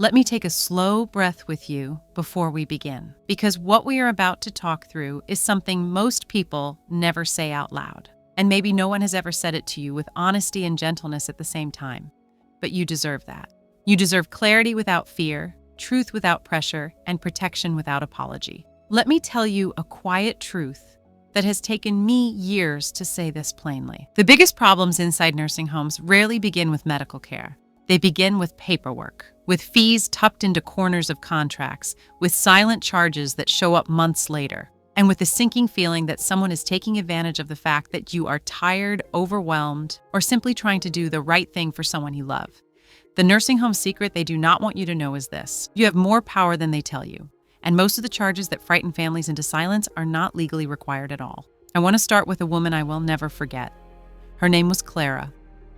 Let me take a slow breath with you before we begin, because what we are about to talk through is something most people never say out loud. And maybe no one has ever said it to you with honesty and gentleness at the same time. But you deserve that. You deserve clarity without fear, truth without pressure, and protection without apology. Let me tell you a quiet truth that has taken me years to say this plainly. The biggest problems inside nursing homes rarely begin with medical care. They begin with paperwork, with fees tucked into corners of contracts, with silent charges that show up months later, and with the sinking feeling that someone is taking advantage of the fact that you are tired, overwhelmed, or simply trying to do the right thing for someone you love. The nursing home secret they do not want you to know is this: you have more power than they tell you, and most of the charges that frighten families into silence are not legally required at all. I want to start with a woman I will never forget. Her name was Clara.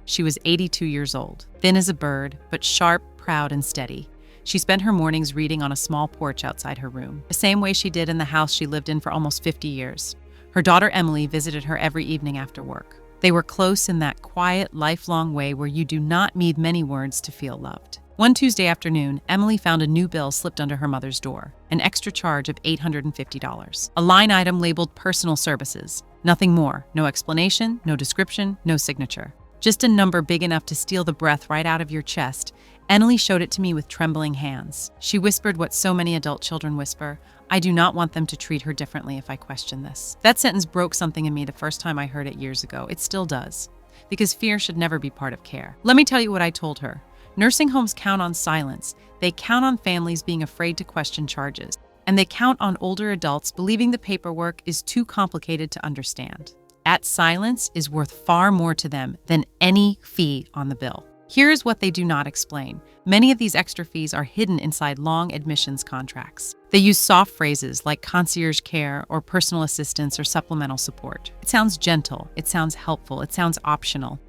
She was 82 years old, thin as a bird, but sharp, proud, and steady. She spent her mornings reading on a small porch outside her room, the same way she did in the house she lived in for almost 50 years. Her daughter Emily visited her every evening after work. They were close in that quiet, lifelong way where you do not need many words to feel loved. One Tuesday afternoon, Emily found a new bill slipped under her mother's door, an extra charge of $850, a line item labeled personal services. Nothing more, no explanation, no description, no signature. Just a number big enough to steal the breath right out of your chest. Emily showed it to me with trembling hands. She whispered what so many adult children whisper: "I do not want them to treat her differently if I question this." That sentence broke something in me the first time I heard it years ago. It still does, because fear should never be part of care. Let me tell you what I told her. Nursing homes count on silence. They count on families being afraid to question charges. And they count on older adults believing the paperwork is too complicated to understand. That silence is worth far more to them than any fee on the bill. Here's what they do not explain. Many of these extra fees are hidden inside long admissions contracts. They use soft phrases like concierge care or personal assistance or supplemental support. It sounds gentle, it sounds helpful, it sounds optional.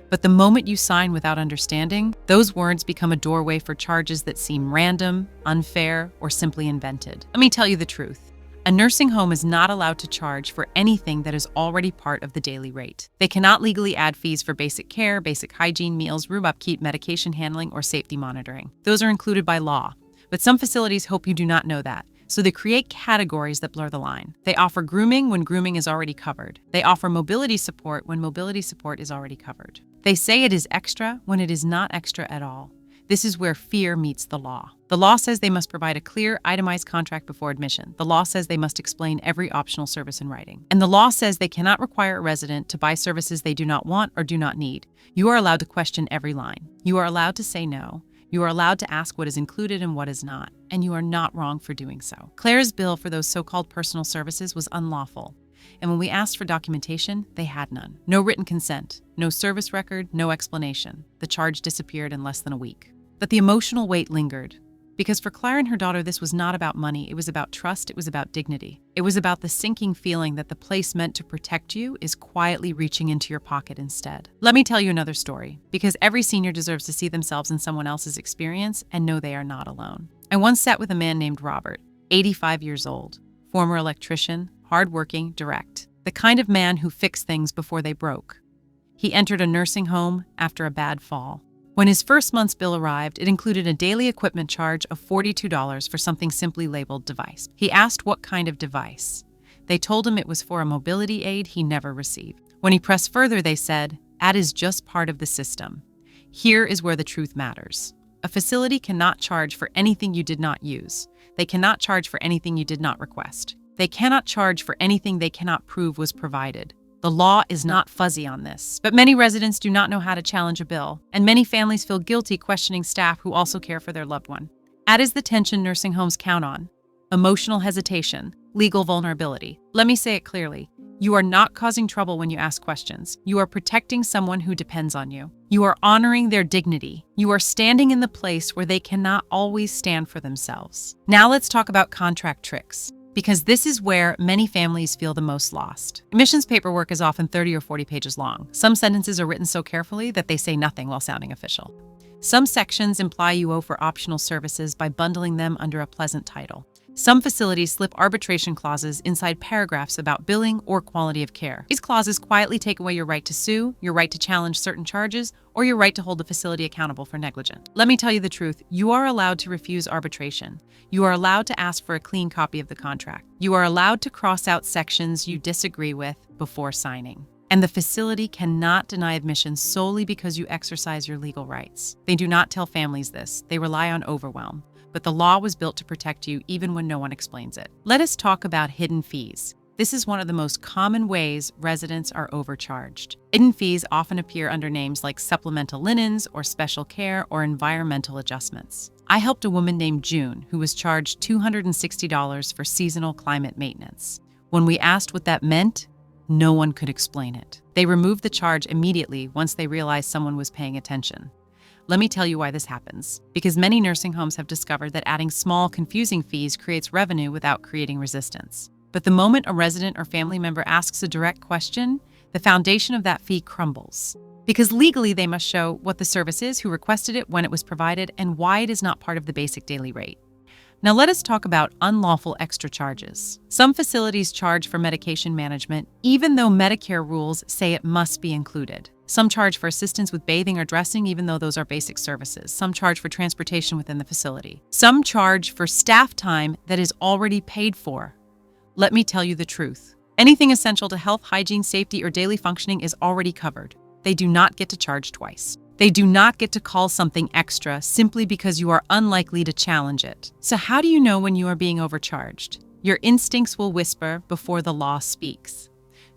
But the moment you sign without understanding, those words become a doorway for charges that seem random, unfair, or simply invented. Let me tell you the truth. A nursing home is not allowed to charge for anything that is already part of the daily rate. They cannot legally add fees for basic care, basic hygiene, meals, room upkeep, medication handling, or safety monitoring. Those are included by law. But some facilities hope you do not know that, so they create categories that blur the line. They offer grooming when grooming is already covered. They offer mobility support when mobility support is already covered. They say it is extra when it is not extra at all. This is where fear meets the law. The law says they must provide a clear, itemized contract before admission. The law says they must explain every optional service in writing. And the law says they cannot require a resident to buy services they do not want or do not need. You are allowed to question every line. You are allowed to say no. You are allowed to ask what is included and what is not. And you are not wrong for doing so. Claire's bill for those so-called personal services was unlawful. And when we asked for documentation, they had none. No written consent, no service record, no explanation. The charge disappeared in less than a week. But the emotional weight lingered. Because for Claire and her daughter, this was not about money. It was about trust. It was about dignity. It was about the sinking feeling that the place meant to protect you is quietly reaching into your pocket instead. Let me tell you another story, because every senior deserves to see themselves in someone else's experience and know they are not alone. I once sat with a man named Robert, 85 years old, former electrician, hardworking, direct, the kind of man who fixed things before they broke. He entered a nursing home after a bad fall. When his first month's bill arrived, it included a daily equipment charge of $42 for something simply labeled device. He asked what kind of device. They told him it was for a mobility aid he never received. When he pressed further, they said, "That is just part of the system." Here is where the truth matters. A facility cannot charge for anything you did not use. They cannot charge for anything you did not request. They cannot charge for anything they cannot prove was provided. The law is not fuzzy on this, but many residents do not know how to challenge a bill, and many families feel guilty questioning staff who also care for their loved one. That is the tension nursing homes count on: emotional hesitation, legal vulnerability. Let me say it clearly. You are not causing trouble when you ask questions. You are protecting someone who depends on you. You are honoring their dignity. You are standing in the place where they cannot always stand for themselves. Now let's talk about contract tricks, because this is where many families feel the most lost. Admissions paperwork is often 30 or 40 pages long. Some sentences are written so carefully that they say nothing while sounding official. Some sections imply you owe for optional services by bundling them under a pleasant title. Some facilities slip arbitration clauses inside paragraphs about billing or quality of care. These clauses quietly take away your right to sue, your right to challenge certain charges, or your right to hold the facility accountable for negligence. Let me tell you the truth. You are allowed to refuse arbitration. You are allowed to ask for a clean copy of the contract. You are allowed to cross out sections you disagree with before signing. And the facility cannot deny admission solely because you exercise your legal rights. They do not tell families this. They rely on overwhelm. But the law was built to protect you even when no one explains it. Let us talk about hidden fees. This is one of the most common ways residents are overcharged. Hidden fees often appear under names like supplemental linens or special care or environmental adjustments. I helped a woman named June who was charged $260 for seasonal climate maintenance. When we asked what that meant, no one could explain it. They removed the charge immediately once they realized someone was paying attention. Let me tell you why this happens. Because many nursing homes have discovered that adding small, confusing fees creates revenue without creating resistance. But the moment a resident or family member asks a direct question, the foundation of that fee crumbles. Because legally they must show what the service is, who requested it, when it was provided, and why it is not part of the basic daily rate. Now let us talk about unlawful extra charges. Some facilities charge for medication management, even though Medicare rules say it must be included. Some charge for assistance with bathing or dressing, even though those are basic services. Some charge for transportation within the facility. Some charge for staff time that is already paid for. Let me tell you the truth. Anything essential to health, hygiene, safety, or daily functioning is already covered. They do not get to charge twice. They do not get to call something extra simply because you are unlikely to challenge it. So how do you know when you are being overcharged? Your instincts will whisper before the law speaks.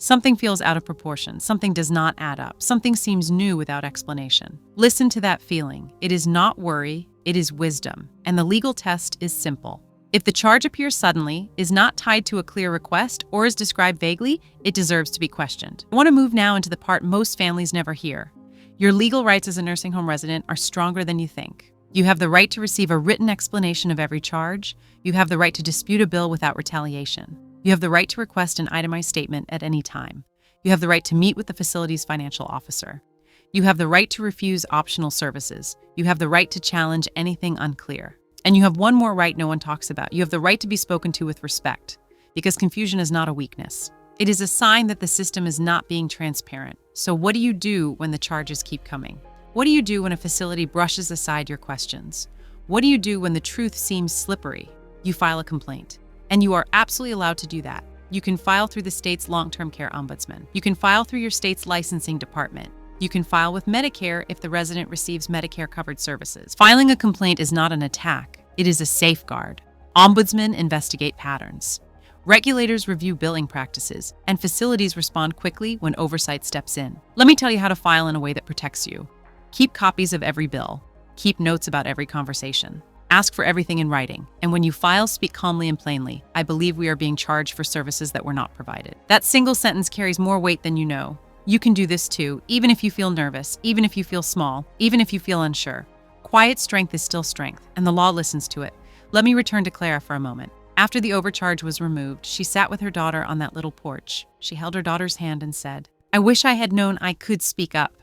Something feels out of proportion. Something does not add up. Something seems new without explanation. Listen to that feeling. It is not worry, it is wisdom. And the legal test is simple. If the charge appears suddenly, is not tied to a clear request, or is described vaguely, it deserves to be questioned. I want to move now into the part most families never hear. Your legal rights as a nursing home resident are stronger than you think. You have the right to receive a written explanation of every charge. You have the right to dispute a bill without retaliation. You have the right to request an itemized statement at any time. You have the right to meet with the facility's financial officer. You have the right to refuse optional services. You have the right to challenge anything unclear. And you have one more right no one talks about. You have the right to be spoken to with respect, because confusion is not a weakness. It is a sign that the system is not being transparent. So what do you do when the charges keep coming? What do you do when a facility brushes aside your questions? What do you do when the truth seems slippery? You file a complaint. And you are absolutely allowed to do that. You can file through the state's long-term care ombudsman. You can file through your state's licensing department. You can file with Medicare if the resident receives Medicare-covered services. Filing a complaint is not an attack. It is a safeguard. Ombudsmen investigate patterns. Regulators review billing practices, and facilities respond quickly when oversight steps in. Let me tell you how to file in a way that protects you. Keep copies of every bill. Keep notes about every conversation. Ask for everything in writing, and when you file, speak calmly and plainly. I believe we are being charged for services that were not provided. That single sentence carries more weight than you know. You can do this too, even if you feel nervous, even if you feel small, even if you feel unsure. Quiet strength is still strength, and the law listens to it. Let me return to Clara for a moment. After the overcharge was removed, she sat with her daughter on that little porch. She held her daughter's hand and said, "I wish I had known I could speak up."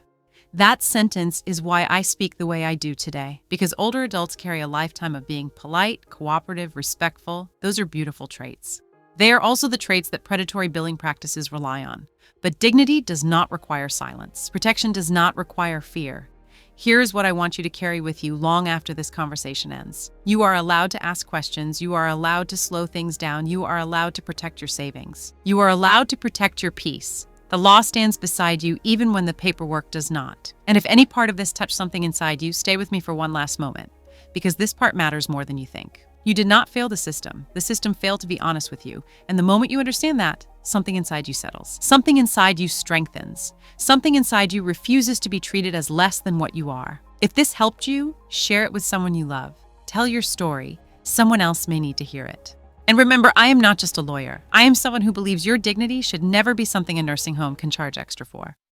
That sentence is why I speak the way I do today, because older adults carry a lifetime of being polite, cooperative, respectful. Those are beautiful traits. They are also the traits that predatory billing practices rely on. But dignity does not require silence. Protection does not require fear. Here's what I want you to carry with you long after this conversation ends. You are allowed to ask questions. You are allowed to slow things down. You are allowed to protect your savings. You are allowed to protect your peace. The law stands beside you even when the paperwork does not. And if any part of this touched something inside you, stay with me for one last moment, because this part matters more than you think. You did not fail the system. The system failed to be honest with you. And the moment you understand that, something inside you settles. Something inside you strengthens. Something inside you refuses to be treated as less than what you are. If this helped you, share it with someone you love. Tell your story. Someone else may need to hear it. And remember, I am not just a lawyer. I am someone who believes your dignity should never be something a nursing home can charge extra for.